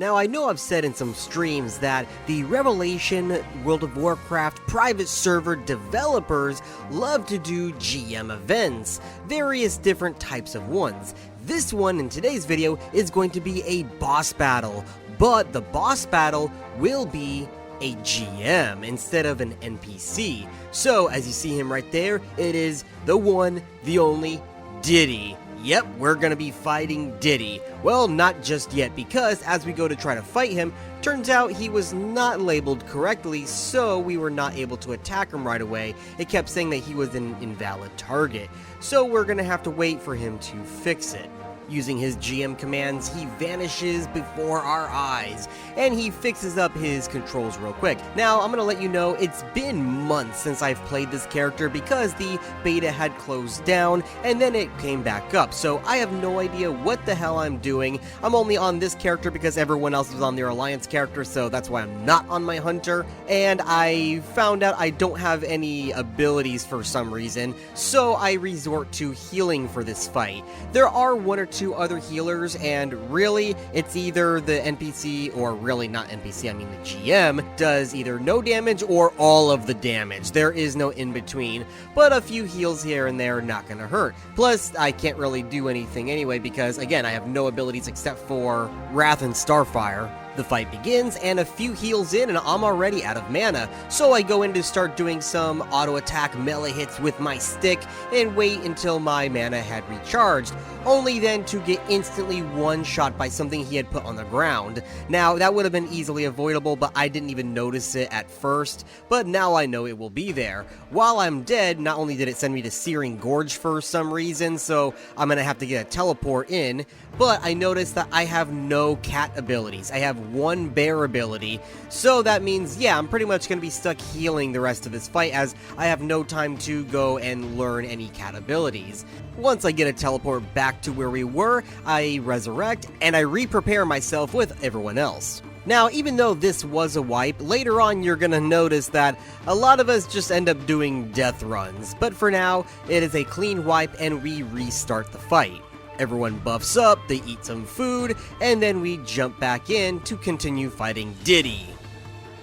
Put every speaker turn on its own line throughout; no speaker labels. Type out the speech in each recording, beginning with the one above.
Now, I know I've said in some streams that the Revelation World of Warcraft private server developers love to do GM events, various different types of ones. This one in today's video is going to be a boss battle, but the boss battle will be a GM instead of an NPC. So, as you see him right there, it is the one, the only, Diddy. Yep, we're gonna be fighting Diddy. Well, not just yet, because as we go to try to fight him, turns out he was not labeled correctly, so we were not able to attack him right away. It kept saying that he was an invalid target, so we're gonna have to wait for him to fix it. Using his GM commands, he vanishes before our eyes, and he fixes up his controls real quick. Now, I'm gonna let you know, it's been months since I've played this character because the beta had closed down, and then it came back up, so I have no idea what the hell I'm doing. I'm only on this character because everyone else was on their Alliance character, so that's why I'm not on my Hunter, and I found out I don't have any abilities for some reason, so I resort to healing for this fight. There are one or two other healers, and really it's either the NPC, or really not NPC, I mean the GM, does either no damage or all of the damage. There is no in between, but a few heals here and there are not gonna hurt. Plus, I can't really do anything anyway because, again, I have no abilities except for Wrath and Starfire. The fight begins, and a few heals in, and I'm already out of mana, so I go in to start doing some auto-attack melee hits with my stick, and wait until my mana had recharged, only then to get instantly one-shot by something he had put on the ground. Now, that would have been easily avoidable, but I didn't even notice it at first, but now I know it will be there. While I'm dead, not only did it send me to Searing Gorge for some reason, so I'm gonna have to get a teleport in, but I noticed that I have no cat abilities. I have one bear ability, so that means, yeah, I'm pretty much going to be stuck healing the rest of this fight as I have no time to go and learn any cat abilities. Once I get a teleport back to where we were, I resurrect, and I re-prepare myself with everyone else. Now, even though this was a wipe, later on you're gonna notice that a lot of us just end up doing death runs, but for now, it is a clean wipe and we restart the fight. Everyone buffs up, they eat some food, and then we jump back in to continue fighting Diddy.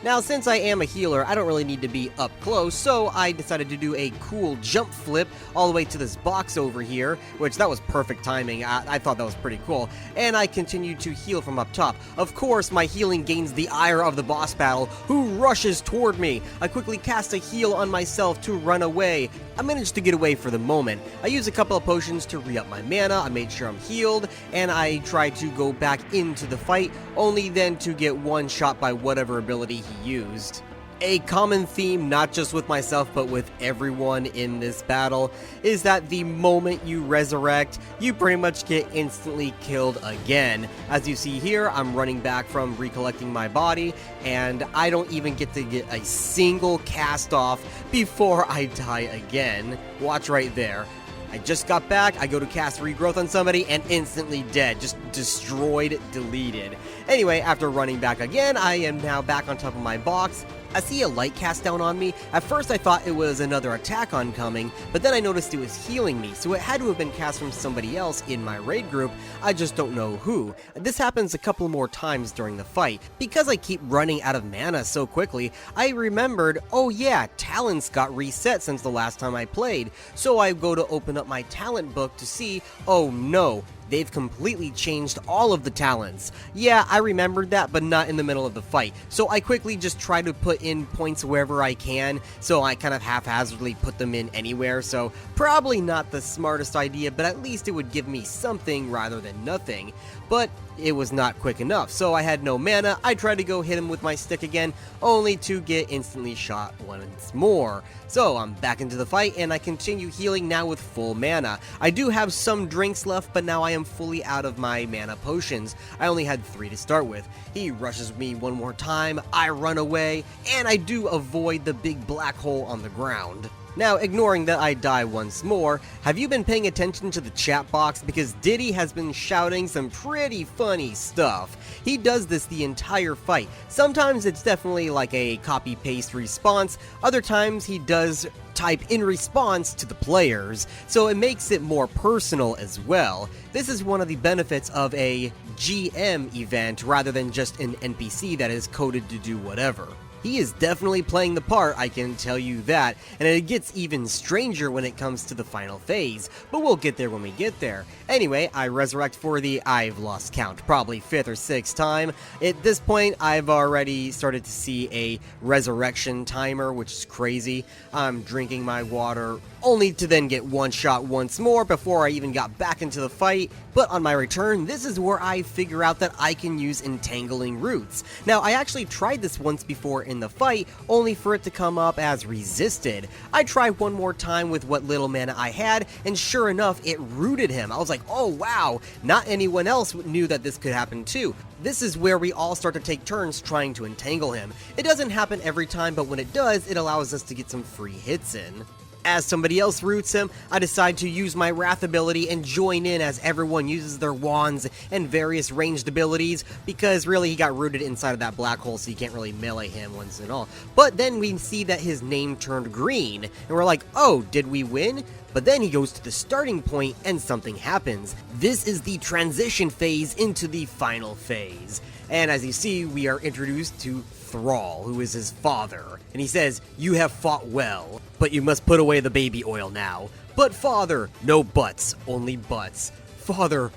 Now, since I am a healer, I don't really need to be up close, so I decided to do a cool jump flip all the way to this box over here, which that was perfect timing. I thought that was pretty cool, and I continued to heal from up top. Of course, my healing gains the ire of the boss battle, who rushes toward me. I quickly cast a heal on myself to run away. I managed to get away for the moment. I used a couple of potions to re-up my mana, I made sure I'm healed, and I tried to go back into the fight, only then to get one shot by whatever ability he used. A common theme, not just with myself, but with everyone in this battle, is that the moment you resurrect, you pretty much get instantly killed again. As you see here, I'm running back from recollecting my body, and I don't even get to get a single cast off before I die again. Watch right there. I just got back, I go to cast Regrowth on somebody, and instantly dead. Just destroyed, deleted. Anyway, after running back again, I am now back on top of my box. I see a light cast down on me. At first I thought it was another attack oncoming, but then I noticed it was healing me, so it had to have been cast from somebody else in my raid group. I just don't know who. This happens a couple more times during the fight. Because I keep running out of mana so quickly, I remembered, oh yeah, talents got reset since the last time I played. So I go to open up my talent book to see, oh no, they've completely changed all of the talents. Yeah, I remembered that, but not in the middle of the fight. So I quickly just try to put in points wherever I can, so I kind of haphazardly put them in anywhere, so probably not the smartest idea, but at least it would give me something rather than nothing. But it was not quick enough, so I had no mana. I tried to go hit him with my stick again, only to get instantly shot once more. So I'm back into the fight, and I continue healing now with full mana. I do have some drinks left, but now I am fully out of my mana potions. I only had 3 to start with. He rushes me one more time, I run away, and I do avoid the big black hole on the ground. Now, ignoring that I die once more, have you been paying attention to the chat box? Because Diddy has been shouting some pretty funny stuff. He does this the entire fight. Sometimes it's definitely like a copy-paste response, other times he does type in response to the players, so it makes it more personal as well. This is one of the benefits of a GM event rather than just an NPC that is coded to do whatever. He is definitely playing the part, I can tell you that, and it gets even stranger when it comes to the final phase, but we'll get there when we get there. Anyway, I resurrect for the, I've lost count, probably 5th or 6th time. At this point, I've already started to see a resurrection timer, which is crazy. I'm drinking my water, only to then get one shot once more before I even got back into the fight. But on my return, this is where I figure out that I can use entangling roots. Now, I actually tried this once before in the fight, only for it to come up as resisted. I tried one more time with what little mana I had, and sure enough, it rooted him. I was like, oh wow, not anyone else knew that this could happen too. This is where we all start to take turns trying to entangle him. It doesn't happen every time, but when it does, it allows us to get some free hits in. As somebody else roots him, I decide to use my Wrath ability and join in as everyone uses their wands and various ranged abilities, because really he got rooted inside of that black hole, so you can't really melee him once and all. But then we see that his name turned green, and we're like, oh, did we win? But then he goes to the starting point and something happens. This is the transition phase into the final phase. And as you see, we are introduced to Thrall, who is his father. And he says, you have fought well, but you must put away the baby oil now. But father, no buts, only buts. Father,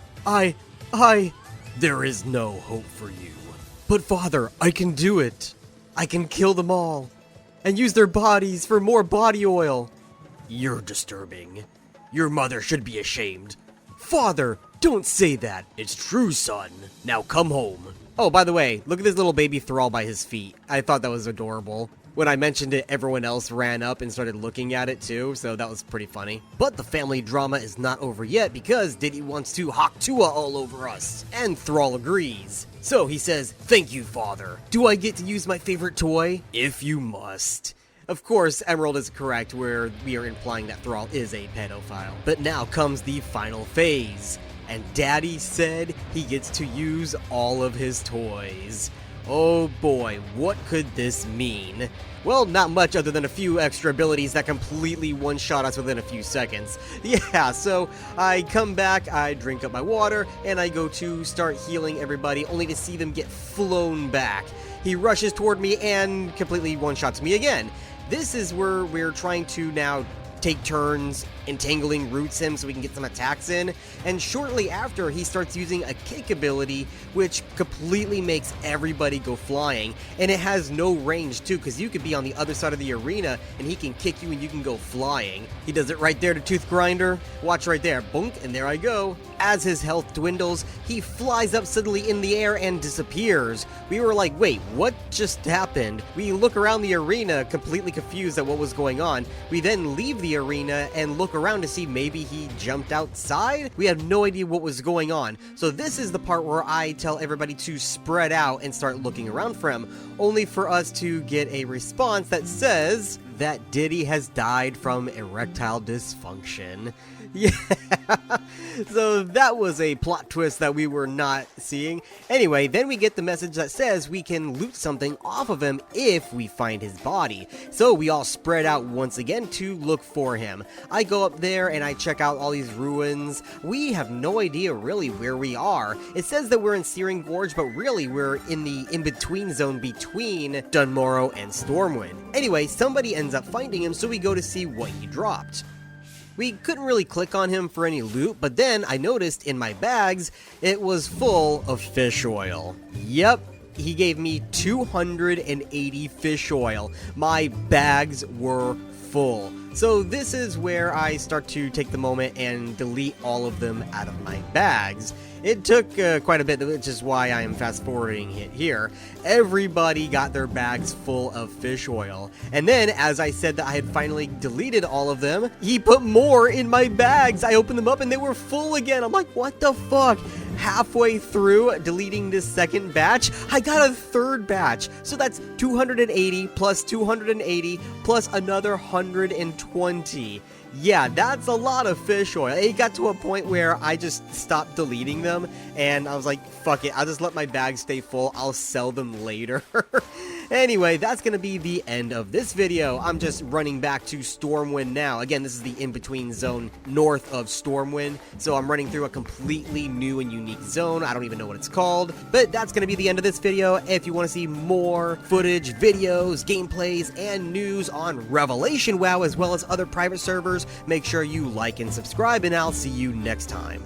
there is no hope for you. But father, I can do it. I can kill them all and use their bodies for more body oil. You're disturbing. Your mother should be ashamed. Father, don't say that. It's true, son. Now come home. Oh, by the way, look at this little baby Thrall by his feet. I thought that was adorable. When I mentioned it, everyone else ran up and started looking at it too, so that was pretty funny. But the family drama is not over yet because Diddy wants to Haktua all over us, and Thrall agrees. So he says, thank you, father. Do I get to use my favorite toy? If you must. Of course, Emerald is correct where we are implying that Thrall is a pedophile. But now comes the final phase. And Daddy said he gets to use all of his toys. Oh boy, what could this mean? Well, not much other than a few extra abilities that completely one-shot us within a few seconds. Yeah, so I come back, I drink up my water, and I go to start healing everybody, only to see them get flown back. He rushes toward me and completely one-shots me again. This is where we're trying to now take turns entangling roots him so we can get some attacks in, and shortly after he starts using a kick ability which completely makes everybody go flying, and it has no range too, because you could be on the other side of the arena and he can kick you and you can go flying. He does it right there to Tooth Grinder. Watch right there, boink, and there I go. As his health dwindles, he flies up suddenly in the air and disappears. We were like, wait, what just happened? We look around the arena completely confused at what was going on. We then leave the arena and look around to see maybe he jumped outside. We have no idea what was going on. So this is the part where I tell everybody to spread out and start looking around for him, only for us to get a response that says that Diddy has died from erectile dysfunction. Yeah, so that was a plot twist that we were not seeing. Anyway, then we get the message that says we can loot something off of him if we find his body. So we all spread out once again to look for him. I go up there and I check out all these ruins. We have no idea really where we are. It says that we're in Searing Gorge, but really we're in the in-between zone between Dunmorrow and Stormwind. Anyway, somebody ends up finding him, so we go to see what he dropped. We couldn't really click on him for any loot, but then I noticed in my bags, it was full of fish oil. Yep, he gave me 280 fish oil. My bags were full. So this is where I start to take the moment and delete all of them out of my bags. It took quite a bit, which is why I am fast forwarding it here. Everybody got their bags full of fish oil. And then, as I said that I had finally deleted all of them, he put more in my bags. I opened them up and they were full again. I'm like, what the fuck? Halfway through deleting this second batch, I got a third batch. So that's 280 plus 280 plus another 120. Yeah, that's a lot of fish oil. It got to a point where I just stopped deleting them, and I was like, fuck it, I'll just let my bags stay full. I'll sell them later. Anyway, that's gonna be the end of this video. I'm just running back to Stormwind now. Again, this is the in-between zone north of Stormwind, so I'm running through a completely new and unique zone. I don't even know what it's called, but that's gonna be the end of this video. If you want to see more footage, videos, gameplays, and news on Revelation WoW as well as other private servers, make sure you like and subscribe, and I'll see you next time.